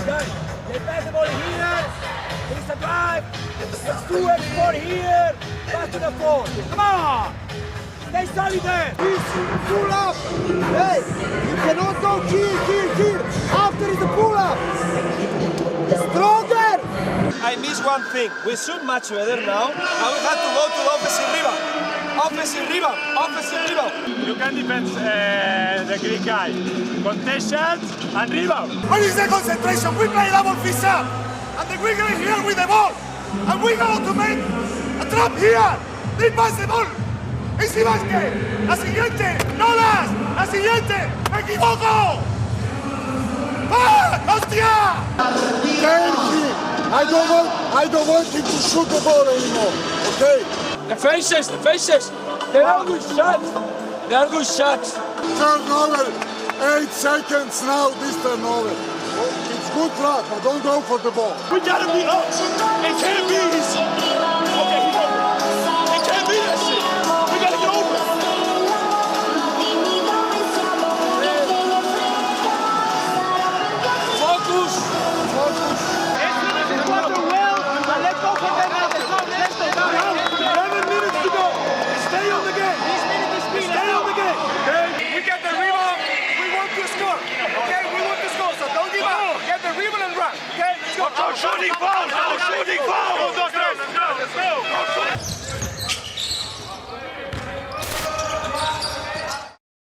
guys. They pass the ball here. It's a drive. X2, X4 here. Pass to the floor. Come on. Stay solid there. Pull up. Hey, you cannot go kill. After is the pull up. Stronger. I missed one thing. We shoot much better now. Now we have to go to the offensive rebound. Offensive rebound. You can defend the Greek guy. Contest shots and rebound. Where is the concentration? We play double Fisac. And the Greek guy here with the ball. And we go to make a trap here. They pass the ball. Easy basket. La siguiente. Nolas. La siguiente. Me equivoco. ¡Ah! ¡Hostia! I don't want him to shoot the ball anymore. Okay? The faces. They are good shots. Turnover. 8 seconds now. This turnover. It's good luck, but don't go for the ball. We gotta be up. It can't be easy. Okay, he's over. It can't be that shit. We gotta get over it. Focus. As soon as you water well, and let's go for them at the zone. Let's go. 11 minutes to go. Stay on the game. Stay on the game. Okay? We get the rebound. We want to score. Okay? We want to score. So don't give up. Get the rebound and run. Okay? Let's go. Shooting.